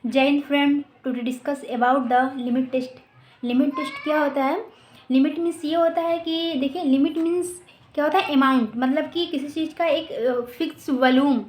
जय Hind friend, today discuss about the limit test. Limit test क्या होता है? लिमिट मीन्स ये होता है कि देखिए, लिमिट मीन्स क्या होता है? अमाउंट, मतलब कि किसी चीज़ का एक फिक्स वॉल्यूम,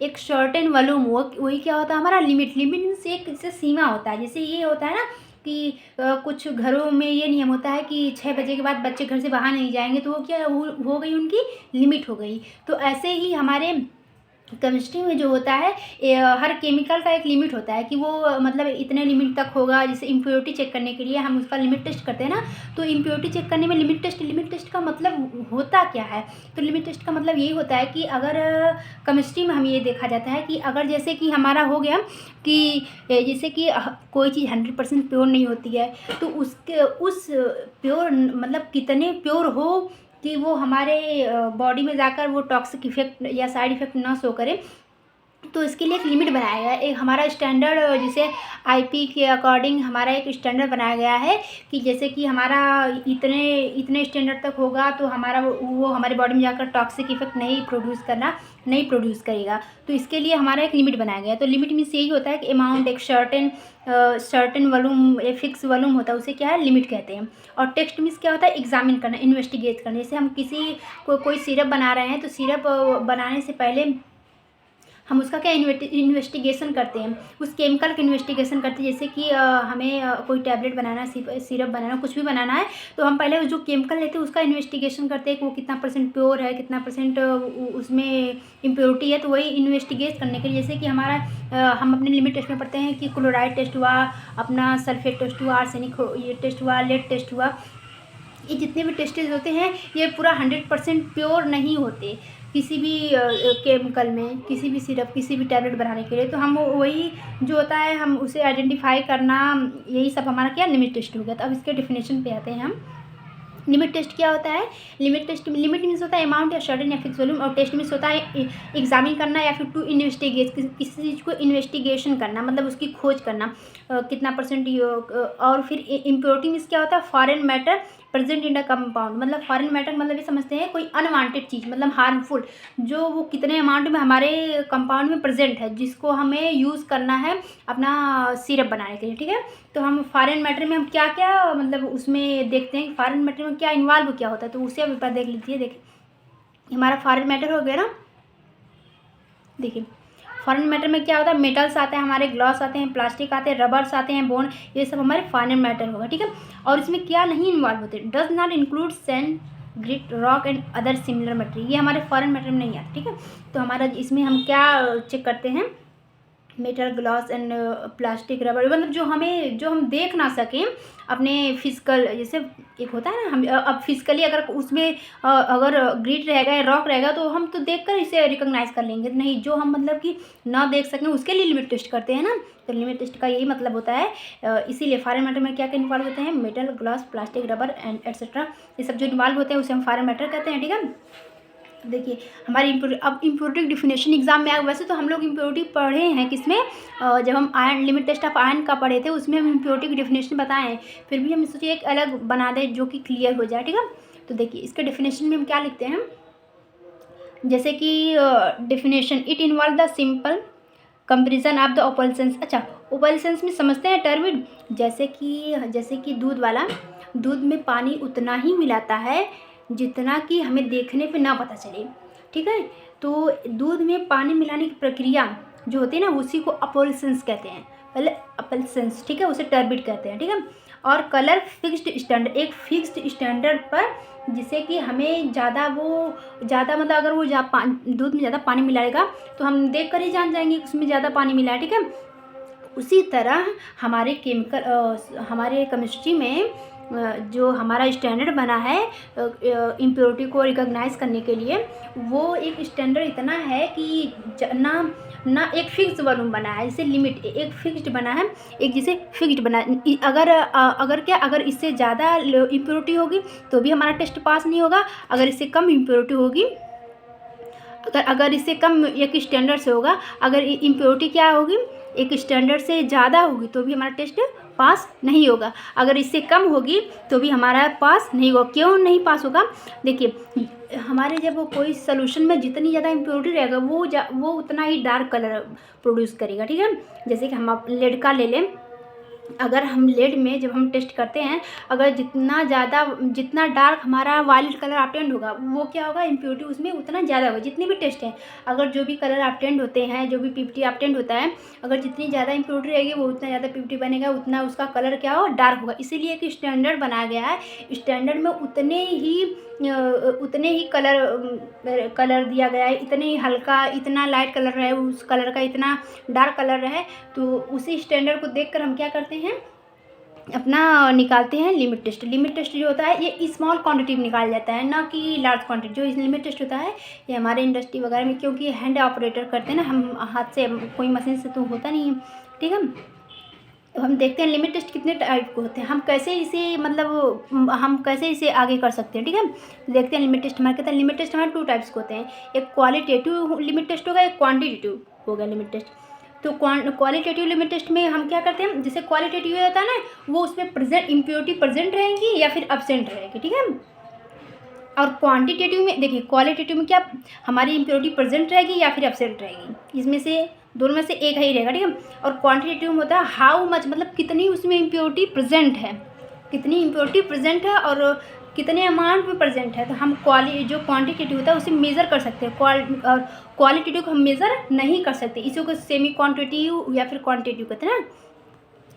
एक सर्टेन वॉल्यूम, वो वही क्या होता है हमारा लिमिट। लिमिट मीन्स एक जैसे सीमा होता है। जैसे ये होता है ना कि कुछ घरों में ये नियम होता है कि 6 बजे के बाद बच्चे घर से बाहर नहीं जाएंगे, तो वो क्या हो गई, उनकी लिमिट हो गई। तो ऐसे ही हमारे केमिस्ट्री में जो होता है, हर केमिकल का एक लिमिट होता है कि वो मतलब इतने लिमिट तक होगा। जैसे इम्प्योरिटी चेक करने के लिए हम उसका लिमिट टेस्ट करते हैं ना, तो इम्प्योरिटी चेक करने में लिमिट टेस्ट का मतलब होता क्या है? तो लिमिट टेस्ट का मतलब यही होता है कि अगर केमिस्ट्री में हम ये देखा जाता है कि अगर जैसे कि हमारा हो गया कि जैसे कि कोई चीज़ 100% प्योर नहीं होती है, तो उस प्योर मतलब कितने प्योर हो कि वो हमारे बॉडी में जाकर वो टॉक्सिक इफेक्ट या साइड इफ़ेक्ट ना शो करे। तो इसके लिए एक लिमिट बनाया गया है, एक हमारा स्टैंडर्ड, जिसे आईपी के अकॉर्डिंग हमारा एक स्टैंडर्ड बनाया गया है कि जैसे कि हमारा इतने इतने स्टैंडर्ड तक होगा तो हमारा वो हमारे बॉडी में जाकर टॉक्सिक इफेक्ट नहीं प्रोड्यूस करेगा। तो इसके लिए हमारा एक लिमिट बनाया गया है। तो लिमिट मीन्स यही होता है कि अमाउंट, एक सर्टेन वॉल्यूम, एक फिक्स वॉल्यूम होता है, उसे क्या है, लिमिट कहते हैं। और टेस्ट मीन्स क्या होता है? एग्जामिन करना, इन्वेस्टिगेट करना। जैसे हम किसी कोई सिरप बना रहे हैं, तो सिरप बनाने से पहले हम उसका क्या इन्वेस्टिगेशन करते हैं, उस केमिकल का इन्वेस्टिगेशन करते हैं। जैसे कि हमें कोई टैबलेट बनाना, सिरप बनाना, कुछ भी बनाना है, तो हम पहले जो केमिकल लेते हैं उसका इन्वेस्टिगेशन करते हैं कि वो कितना परसेंट प्योर है, कितना परसेंट उसमें इम्प्योरिटी है। तो वही इन्वेस्टिगेट करने के लिए, जैसे कि हमारा हम अपने लिमिट टेस्ट में पढ़ते हैं कि क्लोराइड टेस्ट हुआ, अपना सल्फेट टेस्ट हुआ, आर्सेनिक ये टेस्ट हुआ, लेड टेस्ट हुआ। ये जितने भी टेस्टेज होते हैं ये पूरा 100% प्योर नहीं होते किसी भी केमिकल में, किसी भी सिरप, किसी भी टैबलेट बनाने के लिए। तो हम वही जो होता है, हम उसे आइडेंटिफाई करना, यही सब हमारा क्या लिमिट टेस्ट हो गया। तो अब इसके डेफिनेशन पे आते हैं हम। लिमिट टेस्ट क्या होता है? लिमिट मीन्स होता है अमाउंट या सर्टेन या फिक्स वॉल्यूम, और टेस्ट मीन्स होता है एग्जामिन करना या फिर टू इन्वेस्टिगेट, किसी चीज़ को इन्वेस्टिगेशन करना, मतलब उसकी खोज करना, कितना परसेंट। और फिर इम्प्योरिटी मीन्स क्या होता है? Foreign matter present in the compound, मतलब फॉरेन मैटर मतलब ये समझते हैं कोई अनवांटेड चीज़, मतलब हार्मफुल, जो वो कितने अमाउंट में हमारे कंपाउंड में प्रेजेंट है, जिसको हमें यूज़ करना है अपना सिरप बनाने के लिए। ठीक है, तो हम फॉरेन मैटर में हम क्या क्या मतलब उसमें देखते हैं कि फॉरेन मैटर में क्या इन्वॉल्व क्या होता है। तो उसे अब एक बार देख लीजिए। देखिए, हमारा फॉरेन मैटर हो गया ना। देखिए, फॉरेन मैटर में क्या होता है? मेटल्स आते हैं हमारे, ग्लास आते हैं, प्लास्टिक आते हैं, रबर्स आते हैं, बोन, ये सब हमारे फॉरेन मैटर होगा। ठीक है, और इसमें क्या नहीं इन्वॉल्व होते? Does not include sand, grit, rock and other similar material, ये हमारे फॉरेन मैटर में नहीं आते। ठीक है, तो हमारा इसमें हम क्या चेक करते हैं? Metal, glass and plastic, rubber, मतलब जो हम देख ना सकें अपने फिजिकल। जैसे एक होता है ना, हम अब फिजिकली अगर उसमें अगर ग्रिट रहेगा या रॉक रहेगा तो हम तो देखकर इसे रिकॉग्नाइज कर लेंगे। नहीं, जो हम मतलब कि ना देख सकें उसके लिए लिमिट टेस्ट करते हैं ना। तो लिमिट टेस्ट का यही मतलब होता है। इसीलिए फॉरेन मैटर में क्या क्या इन्वॉल्व होते हैं? Metal, glass, plastic, rubber and etcetera, ये सब जो इन्वॉल्व होते हैं उसे हम फॉरेन मैटर कहते हैं। ठीक है, देखिए हमारी अब इम्प्योरिटी डिफिनेशन एग्जाम में आया। वैसे तो हम लोग इम्प्योरिटी पढ़े हैं किसमें, जब हम ion, limit test of ion का पढ़े थे, उसमें हम इम्प्योरिटी की डिफिनेशन बताए हैं। फिर भी हम सोचिए एक अलग बना दें जो कि क्लियर हो जाए। ठीक है, तो देखिए इसके डिफिनेशन में हम क्या लिखते हैं, जैसे कि definition, it involve the simple comparison of the opalescence. अच्छा, ओपलसेंस में समझते हैं टर्मिड, जैसे कि दूध में पानी उतना ही मिलाता है जितना कि हमें देखने पे ना पता चले। ठीक है, तो दूध में पानी मिलाने की प्रक्रिया जो होती है ना, उसी को अपलसेंस कहते हैं। पहले अपलसेंस, ठीक है, उसे टर्बिड कहते हैं। ठीक है, और कलर फिक्स्ड स्टैंडर्ड, एक फिक्स्ड स्टैंडर्ड पर, जिसे कि हमें ज़्यादा मतलब अगर वो दूध में ज़्यादा पानी मिलाएगा तो हम देख कर ही जान जाएंगे कि उसमें ज़्यादा पानी मिला है। ठीक है, उसी तरह हमारे केमिस्ट्री में जो हमारा स्टैंडर्ड बना है इम्प्योरिटी को रिकॉग्नाइज करने के लिए, वो एक स्टैंडर्ड इतना है कि ना एक फिक्स वॉल्यूम बना है, जैसे लिमिट एक फिक्स्ड बना है, एक जैसे फिक्स्ड बना है। अगर इससे ज़्यादा इम्प्योरिटी होगी तो भी हमारा टेस्ट पास नहीं होगा। अगर इससे कम इम्प्योरिटी होगी, अगर इससे कम एक स्टैंडर्ड से होगा, अगर इम्प्योरिटी क्या होगी, एक स्टैंडर्ड से ज़्यादा होगी तो भी हमारा टेस्ट पास नहीं होगा, अगर इससे कम होगी तो भी हमारा पास नहीं होगा। क्यों नहीं पास होगा? देखिए हमारे जब वो कोई सोल्यूशन में जितनी ज़्यादा इम्प्योरिटी रहेगा वो उतना ही डार्क कलर प्रोड्यूस करेगा, ठीक है। जैसे कि हम लेड का ले लें, अगर हम लेड में जब हम टेस्ट करते हैं, अगर जितना डार्क हमारा वायलेट कलर ऑब्टेंड होगा, वो क्या होगा, इम्प्योरिटी उसमें उतना ज़्यादा होगा। जितने भी टेस्ट हैं, अगर जो भी कलर ऑब्टेंड होते हैं, जो भी पीपीटी ऑब्टेंड होता है, अगर जितनी ज़्यादा इम्प्योरिटी रहेगी वो उतना ज़्यादा पीपीटी बनेगा, उतना उसका कलर क्या हो, डार्क होगा। इसीलिए एक स्टैंडर्ड बनाया गया है, स्टैंडर्ड में उतने ही कलर दिया गया है, इतने ही हल्का, इतना लाइट कलर रहे, उस कलर का इतना डार्क कलर रहे। तो उसी स्टैंडर्ड को देखकर हम क्या करते हैं, अपना निकालते हैं लिमिट टेस्ट। लिमिट टेस्ट जो होता है ये स्मॉल क्वांटिटी में निकाल जाता है, ना कि लार्ज क्वांटिटी। जो लिमिट टेस्ट होता है ये हमारे इंडस्ट्री वगैरह में, क्योंकि हैंड ऑपरेटर करते हैं ना, हम हाथ से, कोई मशीन से तो होता नहीं है, ठीक है। तो हम देखते हैं लिमिट टेस्ट कितने टाइप के होते हैं, हम कैसे इसे आगे कर सकते हैं, ठीक है। देखते हैं लिमिट टेस्ट हमारे कहते हैं, लिमिट टेस्ट हमारे 2 टाइप्स के होते हैं, एक क्वालिटेटिव लिमिट टेस्ट होगा, एक क्वांटिटेटिव होगा लिमिट टेस्ट। तो क्वालिटेटिव लिमिट टेस्ट में हम क्या करते हैं, जैसे क्वालिटेटिव होता है ना, वो उसमें प्रेजेंट इम्प्योरिटी प्रेजेंट रहेंगी या फिर अब्सेंट रहेगी, ठीक है। और क्वांटिटेटिव में देखिए, क्वालिटेटिव में क्या हमारी इम्प्योरिटी प्रेजेंट रहेगी या फिर एब्सेंट रहेगी, इसमें से दोनों में से एक ही रहेगा, ठीक है। और क्वांटिटेटिव में होता है हाउ मच, मतलब कितनी उसमें इम्प्योरिटी प्रेजेंट है, कितनी इम्प्योरिटी प्रेजेंट है और कितने अमाउंट में प्रेजेंट है। तो हम जो क्वांटिटेटिव होता है उसे मेज़र कर सकते हैं, और क्वालिटेटिव को हम मेज़र नहीं कर सकते, इसी को सेमी क्वांटिटेटिव या फिर क्वांटिटेटिव कहते हैं ना।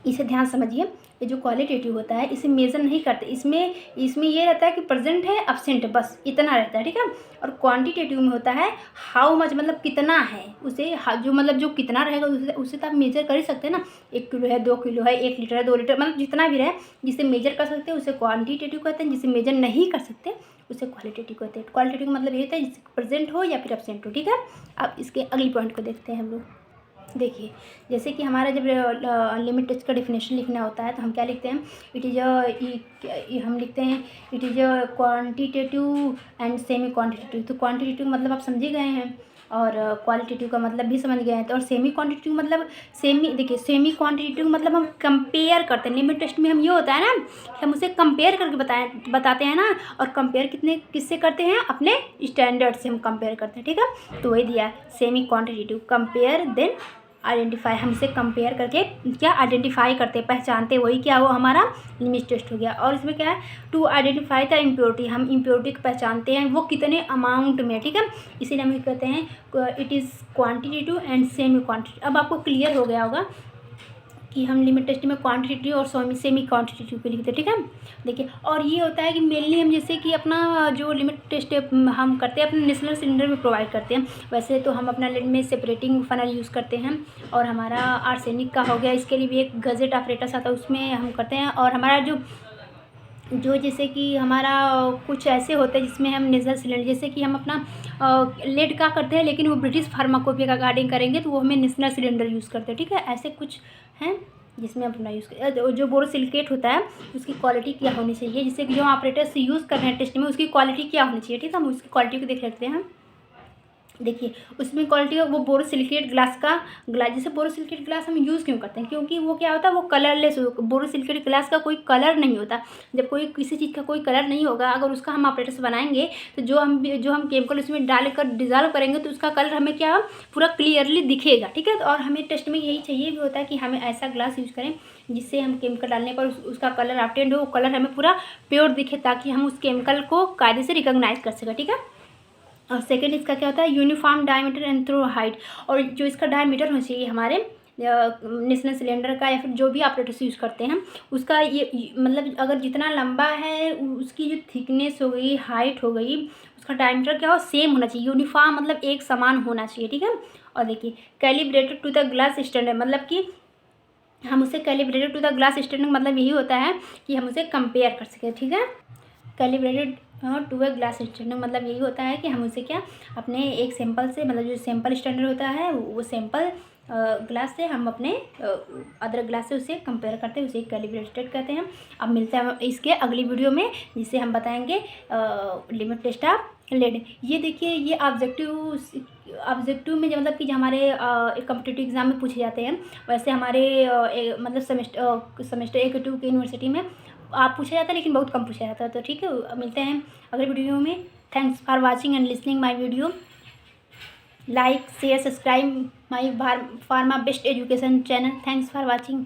इसे ध्यान समझिए, ये जो क्वालिटेटिव होता है इसे मेज़र नहीं करते, इसमें ये रहता है कि प्रेजेंट है, एब्सेंट है, बस इतना रहता है, ठीक है। और क्वांटिटेटिव में होता है हाउ मच, मतलब कितना है, उसे जो मतलब जो कितना रहेगा उसे तो आप मेजर कर ही सकते हैं ना, 1 किलो है, 2 किलो है, 1 लीटर है, 2 लीटर, मतलब जितना भी रहे, जिसे मेजर कर सकते हैं उसे क्वांटिटेटिव कहते हैं, जिसे मेजर नहीं कर सकते उसे क्वालिटेटिव कहते हैं। क्वालिटेटिव का मतलब ये होता है जिससे प्रेजेंट हो या फिर एब्सेंट हो, ठीक है। अब इसके अगली पॉइंट को देखते हैं हम लोग। देखिए जैसे कि हमारा जब लिमिट टेस्ट का डेफिनेशन लिखना होता है तो हम क्या लिखते हैं, हम लिखते हैं it is a quantitative and semi quantitative. तो क्वांटिटेटिव मतलब आप समझे गए हैं, और क्वालिटेटिव का मतलब भी समझ गए हैं। तो और सेमी क्वांटिटेटिव मतलब देखिए सेमी क्वांटिटेटिव मतलब हम कंपेयर करते हैं। लिमिट टेस्ट में हम ये होता है ना कि हम उसे कंपेयर करके बताते हैं ना, और कंपेयर किससे करते हैं, अपने स्टैंडर्ड से हम कंपेयर करते हैं, ठीक है। तो वही दिया semi quantitative, compare then identify, हम इसे कंपेयर करके क्या आइडेंटिफाई करते, पहचानते, वही क्या वो हमारा लिमिट टेस्ट हो गया। और इसमें क्या है, टू आइडेंटिफाई द इम्प्योरिटी, हम इम्प्योरिटी को पहचानते हैं वो कितने अमाउंट में, ठीक है। इसीलिए हम कहते हैं it is quantitative and semi quantitative. अब आपको क्लियर हो गया होगा कि हम लिमिट टेस्ट में क्वांटिटेटिव और सेमी क्वांटिटेटिव पे लिखते हैं, ठीक है। देखिए और ये होता है कि मेनली हम जैसे कि अपना जो लिमिट टेस्ट हम करते हैं अपने नेशनल सिलेंडर में प्रोवाइड करते हैं। वैसे तो हम अपना लिड में सेपरेटिंग फनल यूज़ करते हैं, और हमारा आर्सेनिक का हो गया, इसके लिए भी एक गजेट ऑपरेटर्स आता है उसमें हम करते हैं। और हमारा जो जैसे कि हमारा कुछ ऐसे होते हैं जिसमें हम नेजल सिलेंडर, जैसे कि हम अपना लेड का करते हैं लेकिन वो ब्रिटिश फार्माकोपी का गार्डिंग करेंगे तो वो हमें नेशनल सिलेंडर यूज़ करते हैं, ठीक है। ऐसे कुछ हैं जिसमें हम अपना यूज़ कर, जो बोरोसिलिकेट होता है उसकी क्वालिटी क्या होनी चाहिए, जिससे कि जो ऑपरेटर्स यूज़ कर रहे हैं टेस्ट में उसकी क्वालिटी क्या होनी चाहिए, ठीक है। हम उसकी क्वालिटी को देख लेते हैं। देखिए उसमें क्वालिटी वो बोरोसिलिकेट ग्लास जैसे बोरोसिलिकेट ग्लास हम यूज़ क्यों करते हैं, क्योंकि वो क्या होता है, वो कलरलेस, बोरोसिलिकेट ग्लास का कोई कलर नहीं होता। जब कोई किसी चीज़ का कोई कलर नहीं होगा, अगर उसका हम ऑपरेटर से बनाएंगे तो जो हम केमिकल उसमें डालकर डिजॉल्व करेंगे तो उसका कलर हमें क्या पूरा क्लियरली दिखेगा, ठीक है। और हमें टेस्ट में यही चाहिए भी होता है कि हमें ऐसा ग्लास यूज़ करें जिससे हम केमिकल डालने पर उसका कलर ऑब्टेंड हो, कलर हमें पूरा प्योर दिखे, ताकि हम उस केमिकल को कायदे से रिकॉग्नाइज कर सकें, ठीक है। और सेकेंड इसका क्या होता है, uniform diameter and through height, और जो इसका डायमीटर होना चाहिए हमारे नेशनल सिलेंडर का या फिर जो भी ऑपरेटर्स यूज़ करते हैं उसका, ये मतलब अगर जितना लंबा है उसकी जो थिकनेस हो गई, हाइट हो गई, उसका डायमीटर क्या हो, सेम होना चाहिए, यूनिफॉर्म मतलब एक समान होना चाहिए, ठीक है। और देखिए calibrated to the glass standard, मतलब कि हम उसे calibrated to the glass standard मतलब यही होता है कि हम उसे कंपेयर कर सकें, ठीक है। Calibrated to a glass standard मतलब यही होता है कि हम उसे क्या अपने एक सैंपल से, मतलब जो सैंपल स्टैंडर्ड होता है वो सैंपल ग्लास से हम अपने अदर ग्लास से उसे कंपेयर करते हैं, उसे कैलिब्रेटेड कहते हैं। अब मिलते हैं इसके अगली वीडियो में जिसे हम बताएंगे लिमिट टेस्ट ऑफ लेड। ये देखिए ये ऑब्जेक्टिव ऑब्जेक्टिव में जो मतलब कि जो हमारे कॉम्पिटिटिव एग्ज़ाम में पूछे जाते हैं, वैसे हमारे मतलब सेमेस्टर 1 2 के यूनिवर्सिटी में आप पूछा जाता है, लेकिन बहुत कम पूछा जाता है। तो ठीक है, मिलते हैं अगले वीडियो में। Thanks for watching and listening my video. Like share subscribe my pharma best education channel. Thanks for watching.